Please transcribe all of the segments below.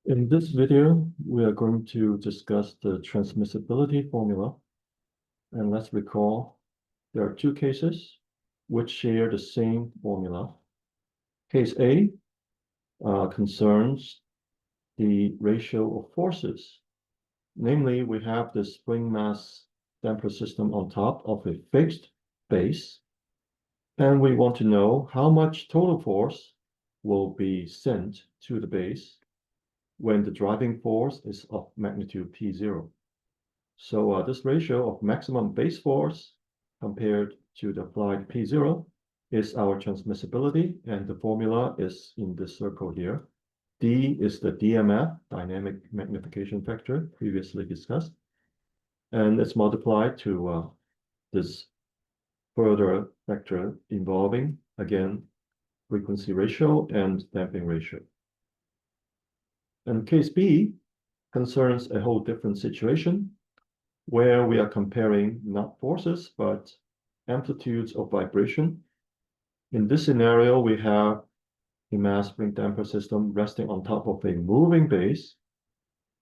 In this video, we are going to discuss the transmissibility formula. And let's recall, there are two cases which share the same formula. Case A concerns the ratio of forces. Namely, we have the spring mass damper system on top of a fixed base, and we want to know how much total force will be sent to the base when the driving force is of magnitude P0. So this ratio of maximum base force compared to the applied P0 is our transmissibility, and the formula is in this circle here. D is the DMF, dynamic magnification factor, previously discussed, and it's multiplied to this further factor involving, again, frequency ratio and damping ratio. And case B concerns a whole different situation where we are comparing not forces, but amplitudes of vibration. In this scenario, we have a mass spring damper system resting on top of a moving base,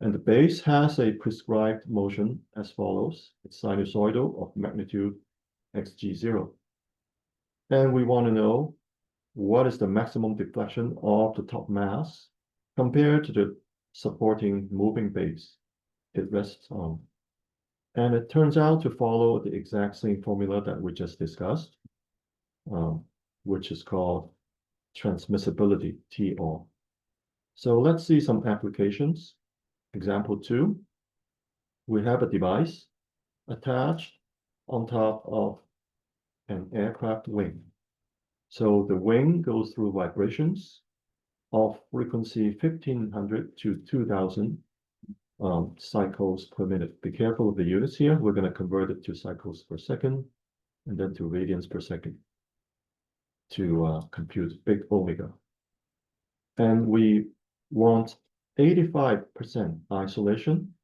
and the base has a prescribed motion as follows. It's sinusoidal of magnitude xg0. And we want to know what is the maximum deflection of the top mass compared to the supporting moving base it rests on. And it turns out to follow the exact same formula that we just discussed, which is called transmissibility, TR. So let's see some applications. Example 2, we have a device attached on top of an aircraft wing. So the wing goes through vibrations of frequency 1500 to 2000 cycles per minute. Be careful of the units here. We're going to convert it to cycles per second and then to radians per second to compute big omega. And we want 85% isolation.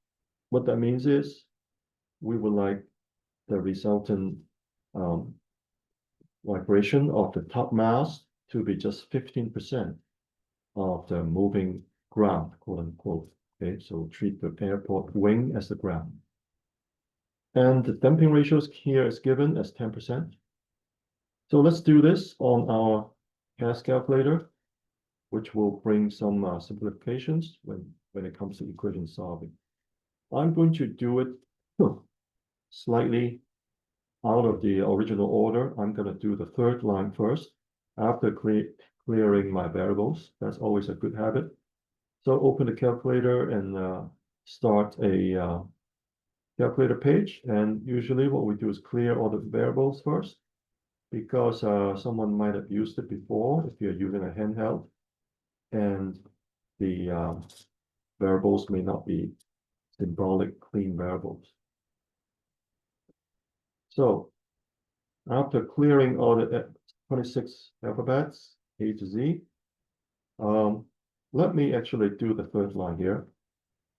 What that means is we would like the resultant vibration of the top mass to be just 15% of the moving ground, quote unquote. Okay, so treat the airport wing as the ground. And the damping ratios here is given as 10%. So let's do this on our CAS calculator, which will bring some simplifications when it comes to equation solving. I'm going to do it slightly out of the original order. I'm going to do the third line first after clearing my variables. That's always a good habit. So open the calculator and start a calculator page. And usually what we do is clear all the variables first, because someone might have used it before if you're using a handheld, and the variables may not be symbolic clean variables. So after clearing all the 26 alphabets, A to Z, let me actually do the third line here.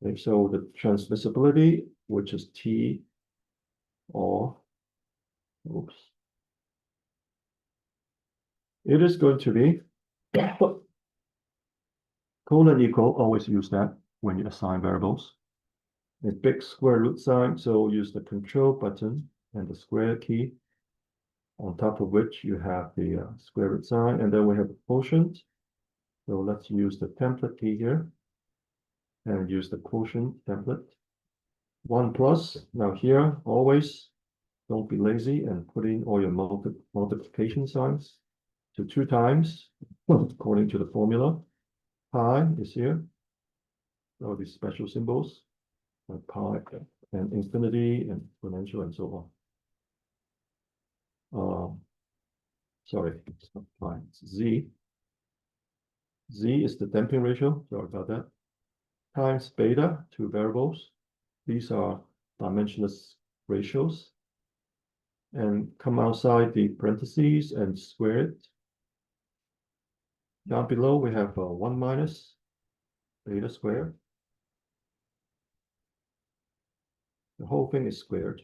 Okay, so the transmissibility, which is T, or, oops, it is going to be colon equal, always use that when you assign variables. A big square root sign, so use the control button and the square key, on top of which you have the square root sign, and then we have a quotient. So let's use the template key here and use the quotient template. 1 plus, now here, always don't be lazy and put in all your multiplication signs. So 2 times, according to the formula. Pi is here. All these special symbols, like pi and infinity and exponential and so on. Sorry, it's not pi, it's Z. Z is the damping ratio, sorry about that. Times beta, 2 variables. These are dimensionless ratios. And come outside the parentheses and square it. Down below, we have 1 minus beta squared. The whole thing is squared.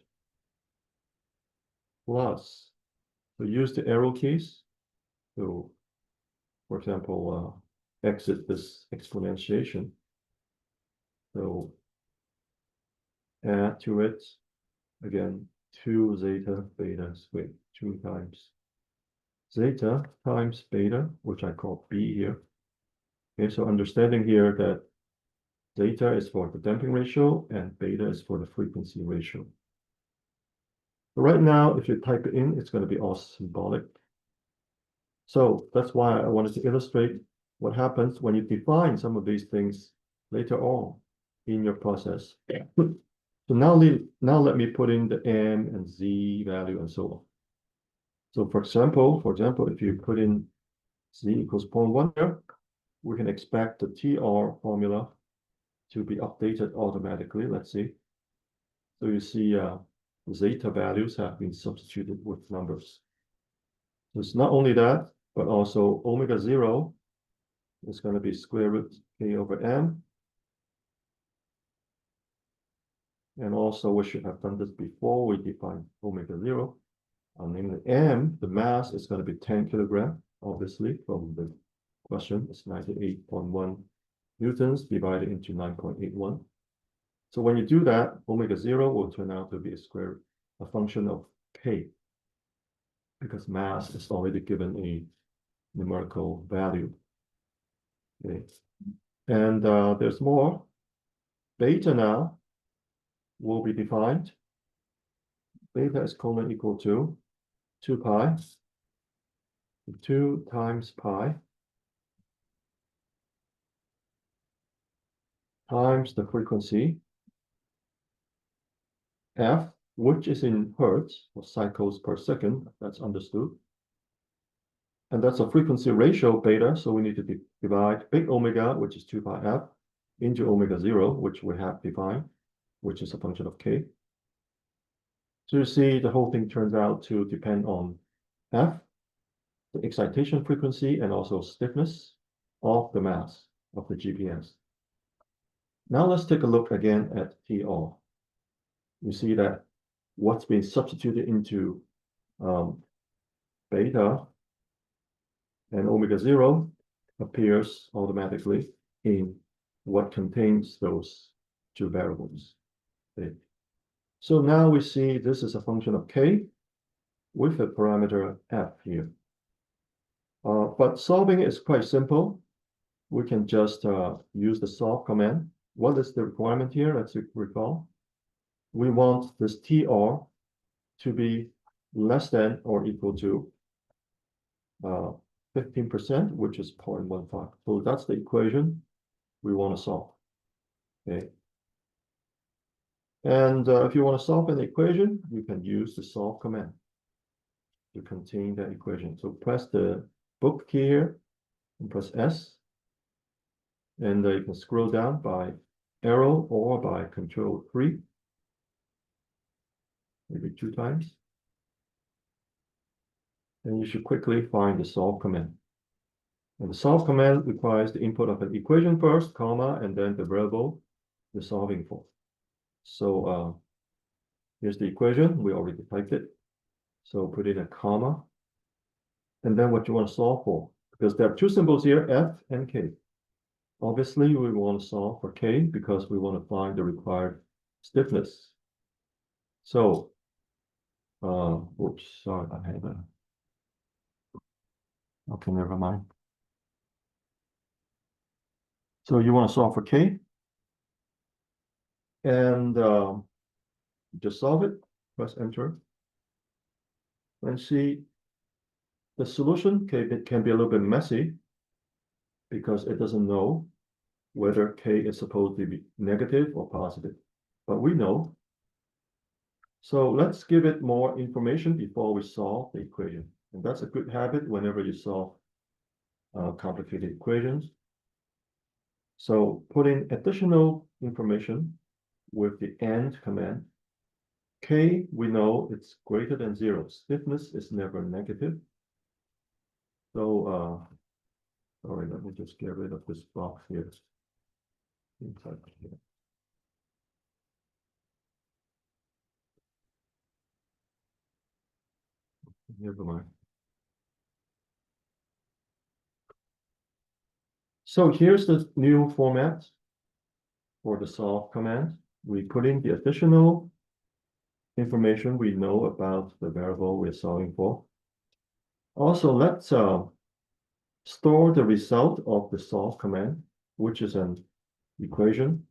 Plus, so use the arrow keys to, for example, exit this exponentiation. So add to it, again, 2 zeta beta squared, 2 times zeta times beta, which I call B here. Okay, so understanding here that zeta is for the damping ratio and beta is for the frequency ratio. But right now, if you type it in, it's going to be all symbolic. So that's why I wanted to illustrate what happens when you define some of these things later on in your process. So now let me put in the M and Z value and so on. So for example, if you put in Z equals 0.1 here, we can expect the TR formula to be updated automatically. Let's see. So you see zeta values have been substituted with numbers. So it's not only that, but also omega 0 is going to be square root K over M. And also we should have done this before we define omega 0. Namely M, the mass is going to be 10 kilogram, obviously, from the question. It's 98.1 newtons divided into 9.81. So when you do that, omega 0 will turn out to be a function of K, because mass is already given a numerical value. Okay. And there's more. Beta now will be defined. Beta is equal to 2 pi, 2 times pi, times the frequency, F, which is in hertz, or cycles per second, that's understood. And that's a frequency ratio, beta, so we need to divide big omega, which is 2 pi F, into omega 0, which we have defined, which is a function of K. So you see the whole thing turns out to depend on F, the excitation frequency, and also stiffness of the mass of the GPS. Now let's take a look again at TR. You see that what's been substituted into beta and omega 0 appears automatically in what contains those two variables. Okay. So now we see this is a function of K with a parameter F here. But solving is quite simple. We can just use the solve command. What is the requirement here? Let's recall. We want this TR to be less than or equal to 15%, which is 0.15. So that's the equation we want to solve. Okay. And if you want to solve an equation, you can use the solve command to contain that equation. So press the book key here and press S. And you can scroll down by arrow or by Control 3, maybe 2 times. And you should quickly find the solve command. And the solve command requires the input of an equation first, comma, and then the variable you're solving for. So here's the equation. We already typed it. So put in a comma. And then what you want to solve for, because there are two symbols here, F and K. Obviously, we want to solve for K because we want to find the required stiffness. So, oops, sorry, I have a, okay, never mind. So you want to solve for K, and just solve it, press enter, and see the solution can be a little bit messy because it doesn't know whether K is supposed to be negative or positive, but we know. So let's give it more information before we solve the equation. And that's a good habit whenever you solve complicated equations. So put in additional information with the AND command. K, we know it's greater than 0. Stiffness is never negative. So, sorry, let me just get rid of this box here. Inside here. Never mind. So here's the new format for the solve command, we put in the additional information we know about the variable we're solving for. Also, let's store the result of the solve command, which is an equation.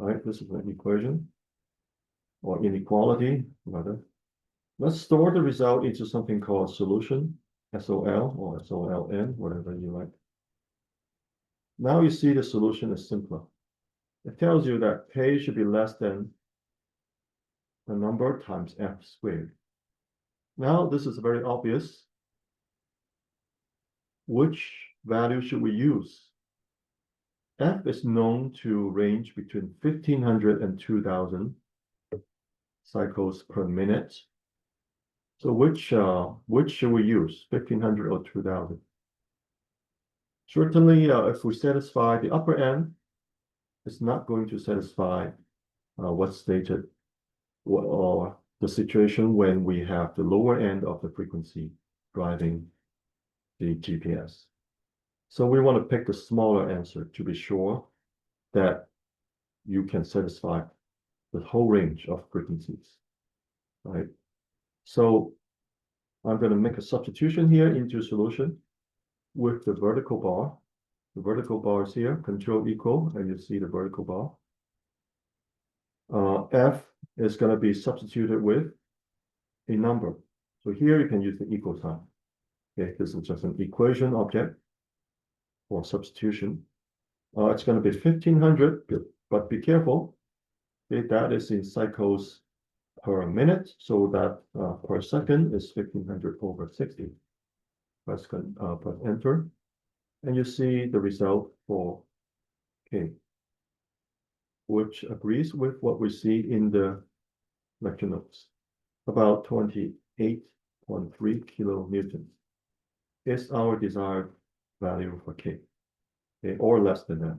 All right, this is an equation or inequality, rather. Let's store the result into something called solution, SOL or SOLN, whatever you like. Now you see the solution is simpler. It tells you that k should be less than the number times f squared. Now this is very obvious. Which value should we use? F is known to range between 1500 and 2000 cycles per minute. So which should we use, 1500 or 2000? Certainly, if we satisfy the upper end, it's not going to satisfy what's stated or the situation when we have the lower end of the frequency driving the GPS. So we want to pick the smaller answer to be sure that you can satisfy the whole range of frequencies, right? So I'm going to make a substitution here into solution with the vertical bar. The vertical bar is here, control equal, and you see the vertical bar. F is going to be substituted with a number. So here you can use the equal sign. Okay, this is just an equation object for substitution. It's going to be 1500, but be careful. Okay, that is in cycles per minute, so that per second is 1500 over 60. Press enter, and you see the result for K, which agrees with what we see in the lecture notes. About 28.3 kilonewtons is our desired value for K, okay, or less than that.